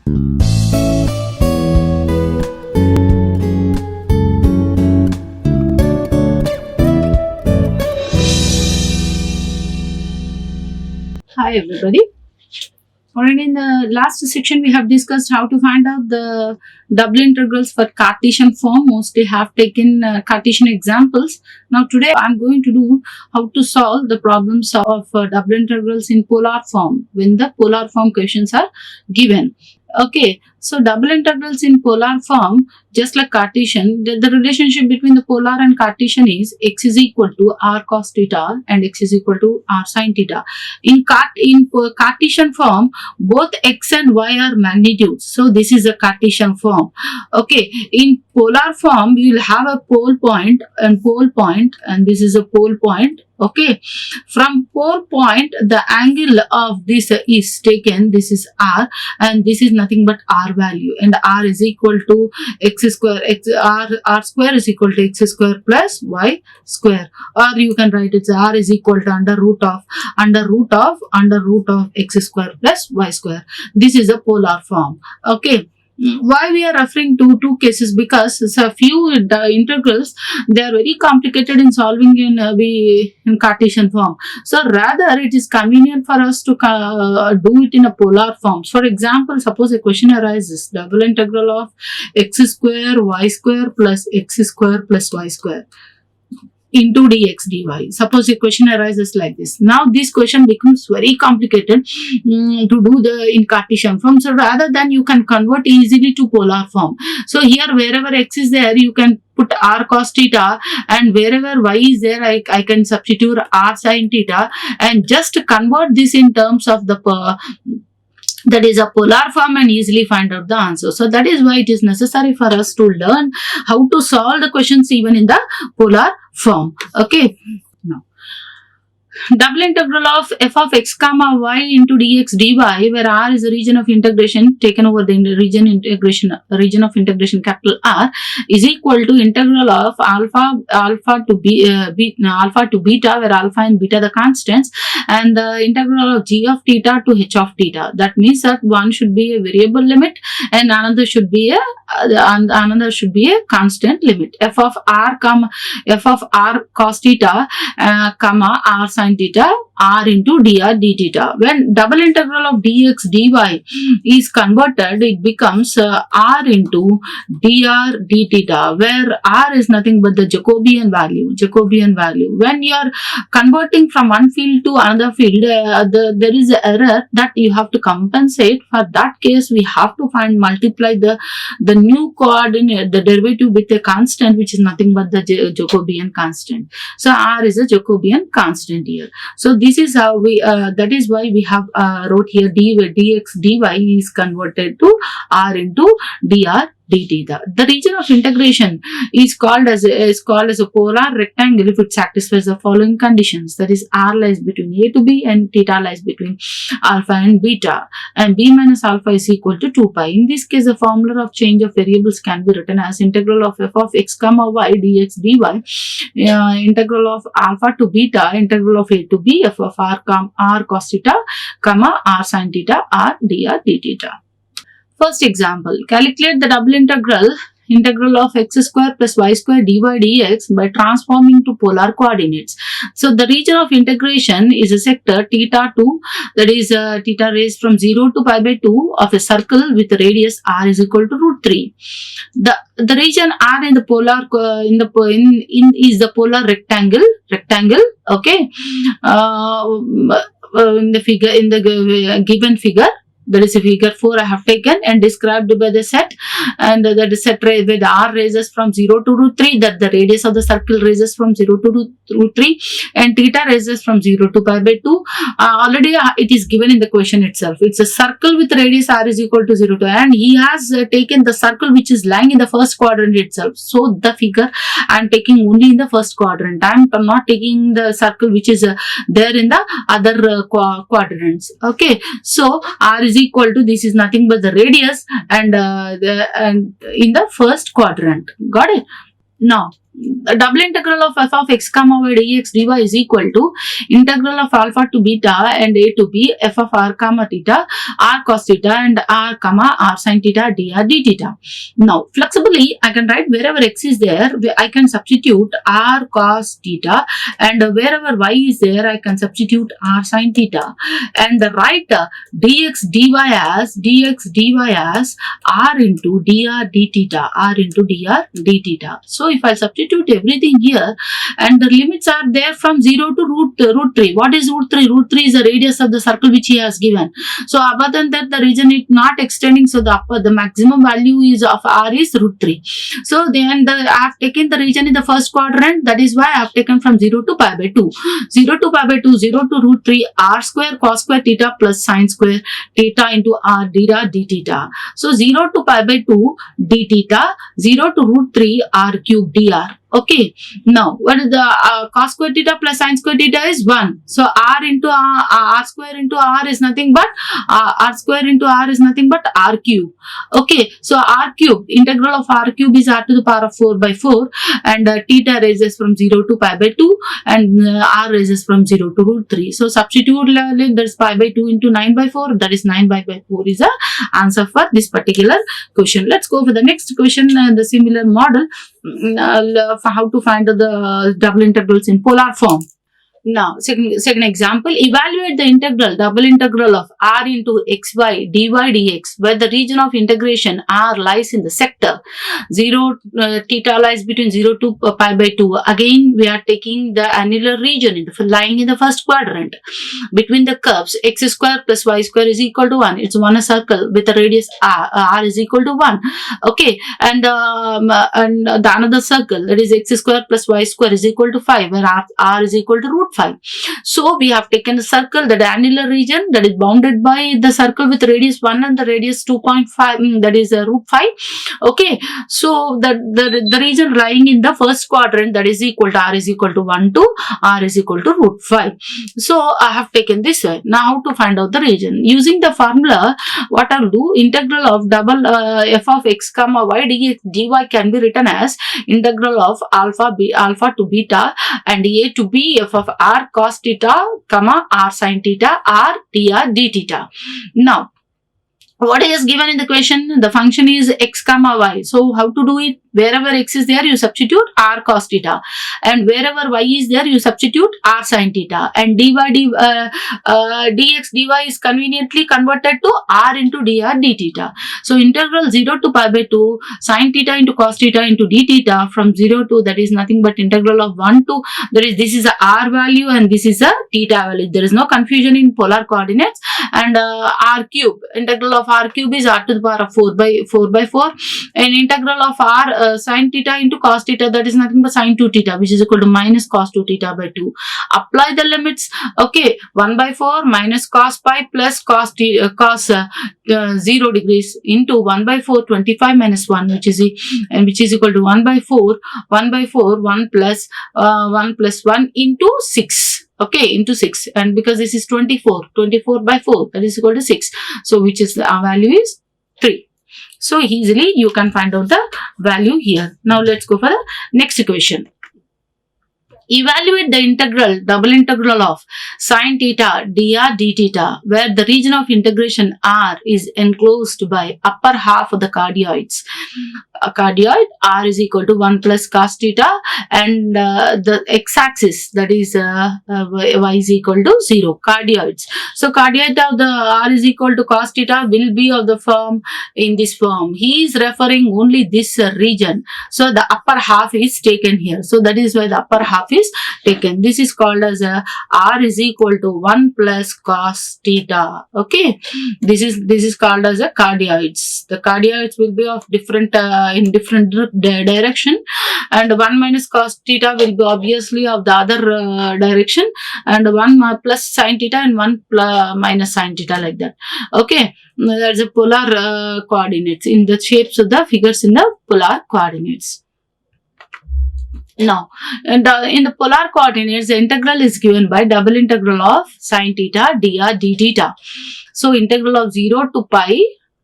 Hi everybody. Already in the last section we have discussed how to find out the double integrals for Cartesian form. Mostly have taken Cartesian examples. Now today I am going to do how to solve the problems of double integrals in polar form when the polar form questions are given. Okay, so double integrals in polar form, just like Cartesian, the relationship between the polar and Cartesian is x is equal to r cos theta and x is equal to r sin theta. In Cartesian form, both x and y are magnitudes. So this is a Cartesian form. Okay, in polar form, we will have a pole point, and this is a pole point. Okay, from pole point, the angle of this is taken. This is r, and this is nothing but r value, and r is equal to x square. R square is equal to x square plus y square, or you can write it r is equal to under root of x square plus y square. This is a polar form. Okay. Why we are referring to two cases? Because a few integrals, they are very complicated in solving in Cartesian form. So rather it is convenient for us to do it in a polar form. For example, suppose a question arises: double integral of x square y square plus x square plus y square into dx dy. Suppose a question arises like this. Now this question becomes very complicated to do in Cartesian form. So rather than, you can convert easily to polar form. So here wherever x is there, you can put r cos theta, and wherever y is there, I can substitute r sin theta, and just convert this in terms of the that is a polar form and easily find out the answer. So that is why it is necessary for us to learn how to solve the questions even in the polar form. Okay. Now, double integral of f of x comma y into dx dy, where r is the region of integration taken over the region of integration capital R, is equal to integral of alpha to beta, where alpha and beta the constants, and the integral of g of theta to h of theta. That means that one should be a variable limit and another should be a constant limit. F of r cos theta comma r sin theta, r into dr d theta. When double integral of dx dy is converted, it becomes r into dr d theta, where r is nothing but the Jacobian value. When you are converting from one field to another field, there is an error that you have to compensate. For that case, we have to multiply the new coordinate, the derivative, with a constant which is nothing but the Jacobian constant. So r is a Jacobian constant here. So this is how we that is why we have wrote here dx dy is converted to r into dr d theta. The region of integration is called as a polar rectangle if it satisfies the following conditions. That is, r lies between a to b and theta lies between alpha and beta, and b minus alpha is equal to 2 pi. In this case, the formula of change of variables can be written as integral of f of x comma y dx dy, integral of alpha to beta, integral of a to b, f of r cos theta comma r sin theta, r dr d theta. First example, calculate the double integral of x square plus y square dy dx by transforming to polar coordinates. So the region of integration is a sector theta 2, that is theta raised from 0 to pi by 2 of a circle with a radius r is equal to root 3. The region r in the polar is the polar rectangle. Okay, in the given figure. That is a figure 4 I have taken and described by the set, and that is set where the r raises from 0 to root 3, that the radius of the circle raises from 0 to root 3, and theta raises from 0 to pi by 2. Already it is given in the question itself. It's a circle with radius r is equal to 0 to, and he has taken the circle which is lying in the first quadrant itself. So the figure I am taking only in the first quadrant. I am not taking the circle which is there in the other quadrants. Okay, so r is equal to, this is nothing but the radius and in the first quadrant. Got it? Now The double integral of f of x comma y dx dy is equal to integral of alpha to beta and a to b f of r comma theta r cos theta and r comma r sin theta dr d theta. Now flexibly I can write wherever x is there I can substitute r cos theta, and wherever y is there I can substitute r sin theta, and write dx dy as r into dr d theta, r into dr d theta. So if I substitute everything here, and the limits are there from 0 to root 3. What is root 3? Root 3 is the radius of the circle which he has given. So other than that, the region is not extending, so the maximum value is of r is root 3. So then I have taken the region in the first quadrant, that is why I have taken from 0 to pi by 2. 0 to pi by 2, 0 to root 3, r square cos square theta plus sin square theta into r dr d theta. So 0 to pi by 2 d theta, 0 to root 3 r cube dr. Okay, now what is the cos square theta plus sin square theta is 1. So r into r square into r is nothing but r square into r is nothing but r cube. Okay, so r cube, integral of r cube is r to the power of 4 by 4, and theta raises from 0 to pi by 2, and r raises from 0 to root 3. So substitute, there is pi by 2 into 9 by 4, that is 9 by 4 is the answer for this particular question. Let's go for the next question, the similar model for how to find the double integrals in polar form. Now, second example, evaluate the integral, double integral of r into xy dy dx, where the region of integration r lies in the sector 0, theta lies between 0 to pi by 2. Again, we are taking the annular region lying in the first quadrant. Between the curves, x square plus y square is equal to 1. It's a circle with a radius r is equal to 1. Okay, and the another circle, that is x square plus y square is equal to 5, where r is equal to root 5. So we have taken a circle, the annular region that is bounded by the circle with radius 1 and the radius 2.5, that is root 5. Okay, so the region lying in the first quadrant, that is equal to r is equal to 1 to r is equal to root 5. So I have taken this way. Now how to find out the region? Using the formula, what I'll do, integral of double f of x comma y dx dy can be written as integral of alpha to beta and a to b f of r cos theta comma r sin theta r dr d theta. Now what is given in the question? The function is x comma y. So how to do it? Wherever x is there, you substitute r cos theta, and wherever y is there, you substitute r sin theta, and dx dy is conveniently converted to r into dr d theta. So integral 0 to pi by 2 sin theta into cos theta into d theta from 0 to, that is nothing but integral of 1 to, this is a r value and this is a theta value. There is no confusion in polar coordinates. And r cube, integral of r cube is r to the power of 4 by 4, and integral of r sin theta into cos theta, that is nothing but sin 2 theta, which is equal to minus cos 2 theta by 2. Apply the limits. Okay, 1 by 4 minus cos pi plus cos 0 degrees into 1 by 4 25 minus 1, which is equal to 1 by 4 1 plus 1 into 6. Okay, into 6, and because this is 24 by 4, that is equal to 6. So which is our value is 3. So easily you can find out the value here. Now let's go for the next equation. Evaluate the integral, double integral of sin theta dr d theta, where the region of integration r is enclosed by upper half of the cardioids. A cardioid r is equal to 1 plus cos theta, and the x-axis, that is y is equal to 0. Cardioids. So cardioid of the r is equal to cos theta will be of the form, in this form. He is referring only this region. So the upper half is taken here. So that is why the upper half is taken. This is called as r is equal to 1 plus cos theta. Okay, this is called as a cardioids. The cardioids will be of different in different direction, and 1 minus cos theta will be obviously of the other direction, and 1 plus sin theta and 1 minus sin theta, like that. Okay, that's a polar coordinates in the shapes of the figures in the polar coordinates. Now, in the polar coordinates, the integral is given by double integral of sin theta dr d theta. So integral of 0 to pi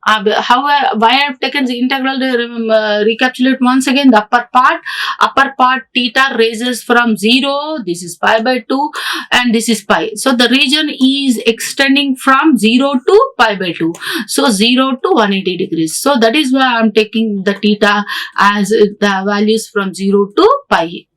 Why I have taken the integral, recapitulate once again. The upper part theta raises from 0, this is pi by 2, and this is pi. So the region is extending from 0 to pi by 2. So 0 to 180 degrees. So that is why I am taking the theta as the values from 0 to pi.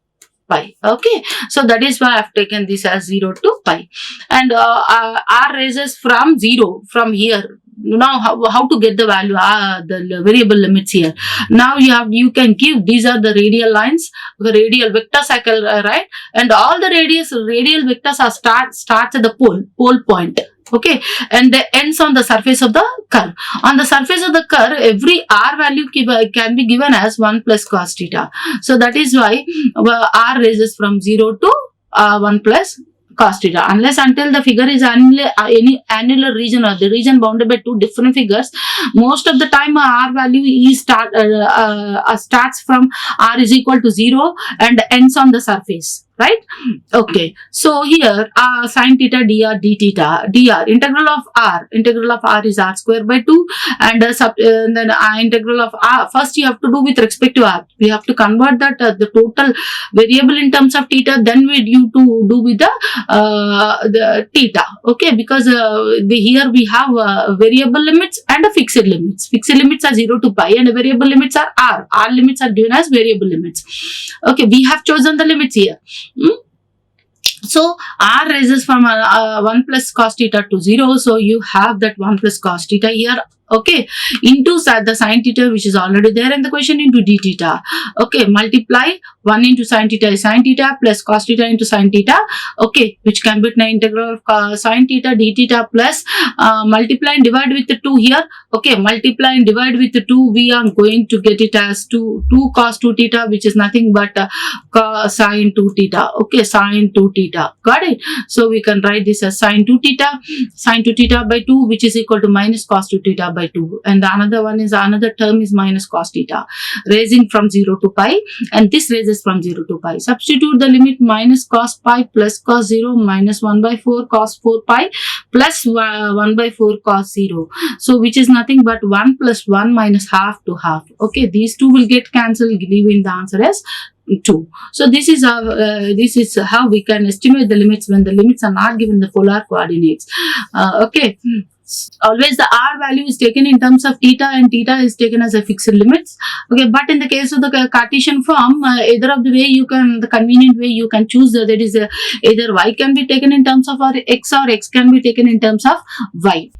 Okay, so that is why I have taken this as 0 to pi. And r raises from 0 from here. Now how to get the value, the variable limits here. Now you can give, these are the radial lines, the radial vectors I can write, and all the radial vectors are starts at the pole point. Okay, and the ends on the surface of the curve. On the surface of the curve, every r value can be given as 1 plus cos theta. So that is why r raises from 0 to 1 plus cos theta, unless until the figure is any annular region or the region bounded by two different figures. Most of the time r value is starts from r is equal to 0 and ends on the surface, right? Okay, so here sin theta dr d theta dr, integral of r is r square by 2, and then integral of r, first you have to do with respect to r, we have to convert that the total variable in terms of theta, then we do with the theta. Okay, because here we have variable limits and fixed limits. Fixed limits are 0 to pi and variable limits are r limits are given as variable limits. Okay, we have chosen the limits here. So r raises from 1 plus cos theta to 0. So you have that 1 plus cos theta here. Okay, into the sin theta which is already there in the question, into d theta. Okay, multiply 1 into sin theta is sin theta plus cos theta into sin theta. Okay, which can be an integral of sin theta d theta plus multiply and divide with the 2 here. Okay, multiply and divide with the 2, we are going to get it as 2 cos 2 theta, which is nothing but sin 2 theta. Okay, sin 2 theta. Got it? So we can write this as sin 2 theta by 2, which is equal to minus cos 2 theta by 2, and the another term is minus cos theta, raising from 0 to pi, and this raises from 0 to pi. Substitute the limit minus cos pi plus cos 0 minus 1 by 4 cos 4 pi plus 1 by 4 cos 0. So which is nothing but 1 plus 1 minus half to half. Okay, these two will get cancelled, leaving the answer as 2. So this is how we can estimate the limits when the limits are not given the polar coordinates. Okay. Always the r value is taken in terms of theta, and theta is taken as a fixed limits. Okay, but in the case of the Cartesian form, either of the way you can, the convenient way you can choose, that is either y can be taken in terms of x or x can be taken in terms of y.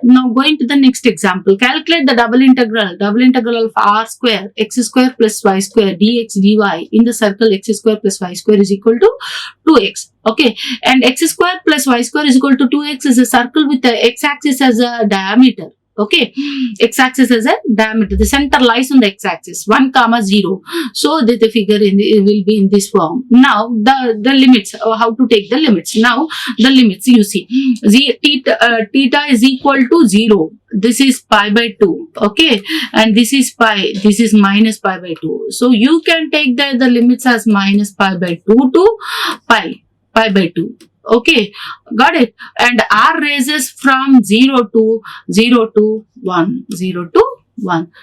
Now going to the next example, calculate the double integral of r square x square plus y square dx dy in the circle x square plus y square is equal to 2x. Okay, and x square plus y square is equal to 2x is a circle with the x-axis as a diameter. Okay, x-axis as a diameter. The center lies on the x-axis 1, 0. So the figure will be in this form. Now the limits, how to take the limits. Now the limits you see, theta is equal to 0. This is pi by 2. Okay, and this is pi. This is minus pi by 2. So you can take the limits as minus pi by 2 to pi by 2. Okay, got it? And r raises from 0 to 1.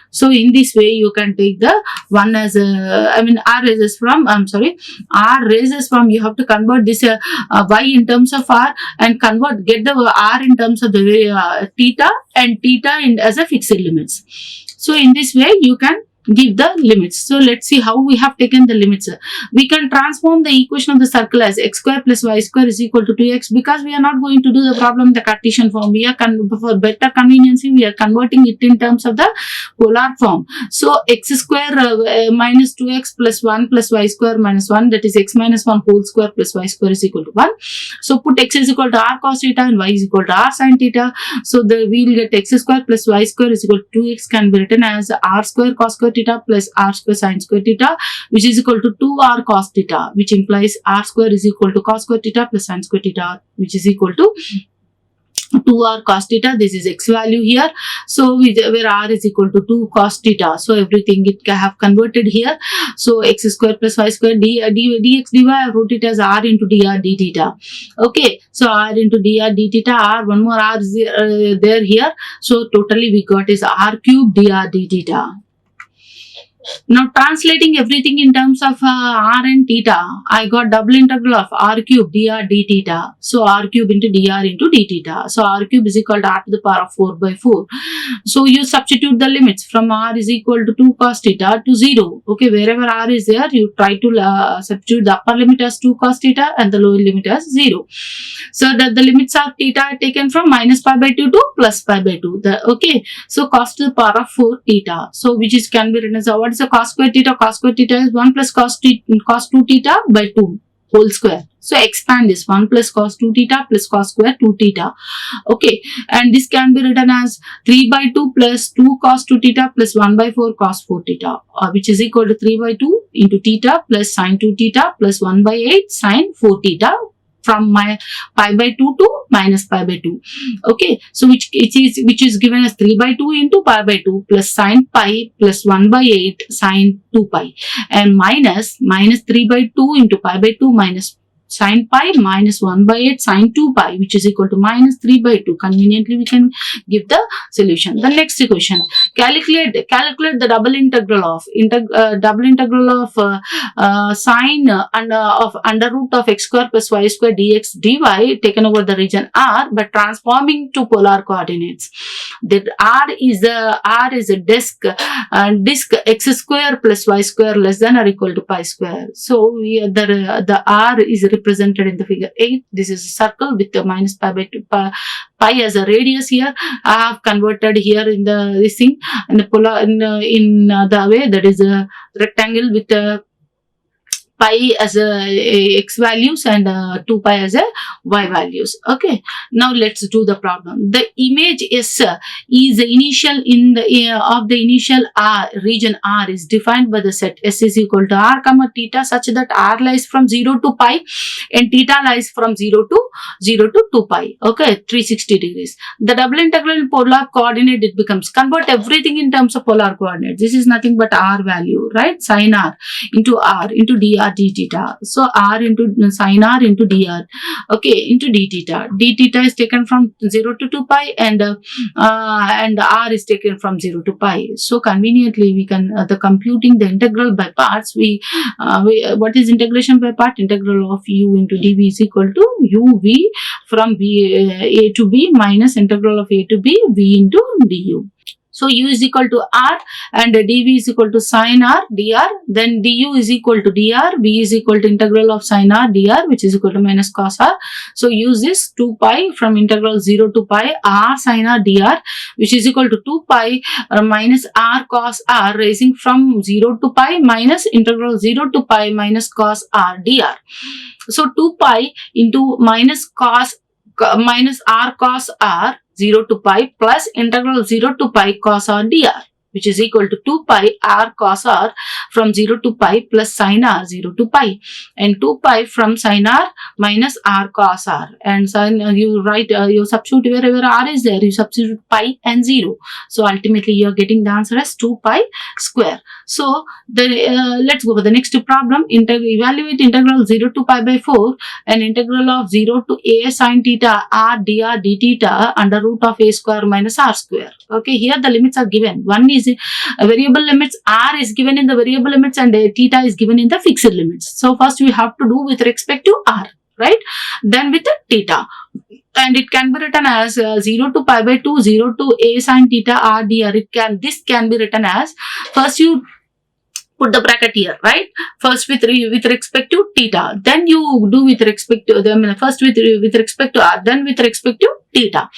So in this way you can take the 1 as r raises from, you have to convert this y in terms of r and get the r in terms of the theta, and theta as a fixed limits. So in this way you can give the limits. So let's see how we have taken the limits. We can transform the equation of the circle as x square plus y square is equal to 2x, because we are not going to do the problem in the Cartesian form. We are for better convenience, we are converting it in terms of the polar form. So x square minus 2x plus 1 plus y square minus 1, that is x minus 1 whole square plus y square is equal to 1. So put x is equal to r cos theta and y is equal to r sin theta. So we will get x square plus y square is equal to 2x, can be written as r square cos square theta plus r square sin square theta, which is equal to 2r cos theta, which implies r square is equal to cos square theta plus sin square theta, which is equal to 2r cos theta. This is x value here. So where r is equal to 2 cos theta. So everything it can have converted here. So x square plus y square dx dy, I wrote it as r into dr d theta. Okay, so r into dr d theta, r, one more r is there here. So totally we got is r cube dr d theta. Now translating everything in terms of r and theta, I got double integral of r cube dr d theta. So r cube into dr into d theta. So r cube is equal to r to the power of 4 by 4. So you substitute the limits from r is equal to 2 cos theta to 0. Okay, wherever r is there, you try to substitute the upper limit as 2 cos theta and the lower limit as 0. So that the limits of theta are taken from minus pi by 2 to plus pi by 2. Okay, so cos to the power of 4 theta. So which is can be written as what is the cos square theta? Cos square theta is 1 plus cos 2 theta by 2 whole square. So expand this 1 plus cos 2 theta plus cos square 2 theta. Okay, and this can be written as 3 by 2 plus 2 cos 2 theta plus 1 by 4 cos 4 theta, which is equal to 3 by 2 into theta plus sin 2 theta plus 1 by 8 sin 4 theta, from my pi by 2 to minus pi by 2. Okay, so which is given as 3 by 2 into pi by 2 plus sin pi plus 1 by 8 sin 2 pi, and minus 3 by 2 into pi by 2 minus sin pi minus 1 by 8 sin 2 pi, which is equal to minus 3 by 2. Conveniently we can give the solution. The next equation, calculate the double integral of sine of under root of x square plus y square dx dy taken over the region R, but transforming to polar coordinates. That R is a disk x square plus y square less than or equal to pi square. So the R is represented in the figure 8. This is a circle with the minus pi by 2 pi as a radius here. I have converted here in the this thing in the polar in the way that is a rectangle with a pi as a x values and 2 pi as a y values. Okay, now let's do the problem. The image S is the initial in the of the initial R region R is defined by the set S is equal to R comma theta such that R lies from 0 to pi and theta lies from 0 to 2 pi. Okay, 360 degrees. The double integral in polar coordinate, it becomes convert everything in terms of polar coordinates. This is nothing but R value, right? Sin R into dr d theta. So r into sin r into dr, okay, into d theta. D theta is taken from 0 to 2 pi and r is taken from 0 to pi. So conveniently we can the computing the integral by parts. We what is integration by part? Integral of u into dv is equal to uv from a to b minus integral of a to b v into du. So u is equal to r and dv is equal to sin r dr. Then du is equal to dr. V is equal to integral of sin r dr, which is equal to minus cos r. So use this 2 pi from integral 0 to pi r sin r dr, which is equal to 2 pi minus r cos r, raising from 0 to pi minus integral 0 to pi minus cos r dr. So 2 pi into minus r cos r 0 to pi plus integral 0 to pi cos r dr, which is equal to 2 pi r cos r from 0 to pi plus sin r 0 to pi, and 2 pi from sin r minus r cos r, and sin you write you substitute wherever r is there, you substitute pi and 0. So ultimately you are getting the answer as 2 pi square. So let's go for the next problem. Evaluate integral 0 to pi by 4 and integral of 0 to a sin theta r dr d theta under root of a square minus r square. Okay, here the limits are given. One is variable limits, r is given in the variable limits and theta is given in the fixed limits. So first we have to do with respect to r, right? Then with the theta. And it can be written as 0 to pi by 2, 0 to a sin theta r dr. This can be written as, first you put the bracket here, right? First with respect to theta, then you do with respect to them. First with respect to r, then with respect to theta.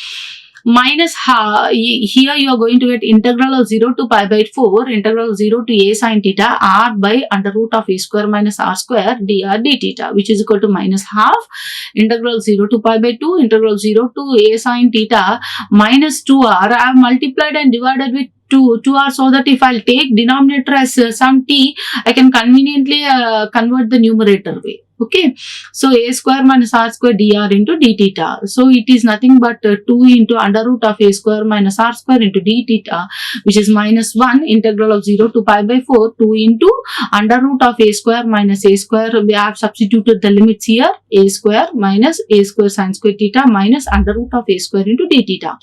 Minus here you are going to get integral of 0 to pi by 4, integral of 0 to a sin theta r by under root of a square minus r square dr d theta, which is equal to minus half integral 0 to pi by 2, integral 0 to a sin theta minus 2r. I have multiplied and divided with 2r, so that if I'll take denominator as some t, I can conveniently convert the numerator way. Okay, so a square minus r square dr into d theta. So it is nothing but 2 into under root of a square minus r square into d theta, which is minus 1 integral of 0 to pi by 4, 2 into under root of a square minus a square. We have substituted the limits here, a square minus a square sin square theta minus under root of a square into d theta.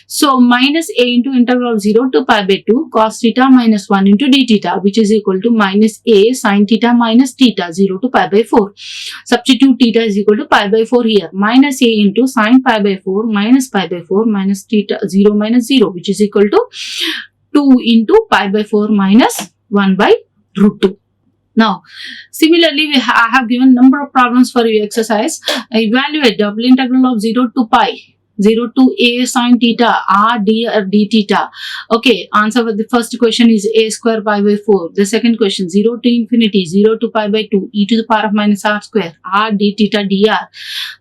So minus a into integral of 0 to pi by 2 cos theta minus 1 into d theta, which is equal to minus a sin theta minus theta 0 to pi by 4. Substitute theta is equal to pi by 4 here. Minus a into sin pi by 4 minus pi by 4 minus theta 0 minus 0, which is equal to 2 into pi by 4 minus 1 by root 2. Now, similarly, I have given number of problems for your exercise. Evaluate double integral of 0 to pi, 0 to a sin theta r d theta. Okay, answer for the first question is a square pi by 4. The second question, 0 to infinity, 0 to pi by 2, e to the power of minus r square, r d theta dr.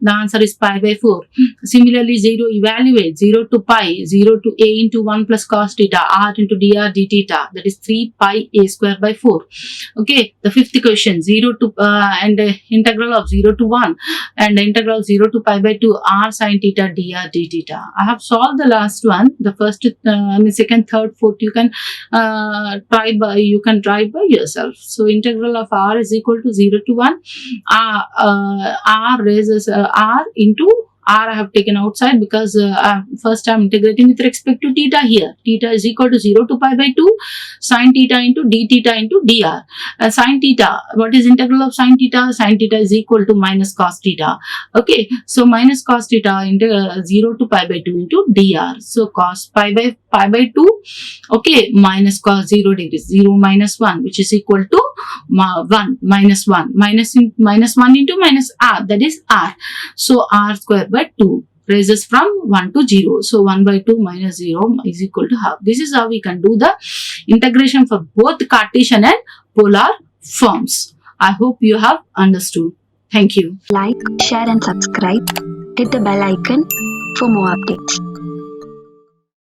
The answer is pi by 4. Similarly, 0, evaluate 0 to pi, 0 to a into 1 plus cos theta, r into dr d theta. That is 3 pi a square by 4. Okay, the fifth question, 0 to and integral of 0 to 1 and integral 0 to pi by 2 r sin theta dr d theta. I have solved the last one. The first, second, third, fourth, you can try by yourself. So integral of r is equal to 0 to 1. R raises r into r I have taken outside because first I am integrating with respect to theta here. Theta is equal to 0 to pi by 2 sin theta into d theta into dr. Sin theta, what is integral of sin theta? Sin theta is equal to minus cos theta. Okay, so minus cos theta into 0 to pi by 2 into dr. So cos pi by 2, okay, minus cos 0 degrees, 0 minus 1, which is equal to 1 minus 1 minus 1 into minus r, that is r. So r square by 2 raises from 1 to 0. So 1 by 2 minus 0 is equal to half. This is how we can do the integration for both Cartesian and polar forms. I hope you have understood. Thank you. Like, share and subscribe. Hit the bell icon for more updates.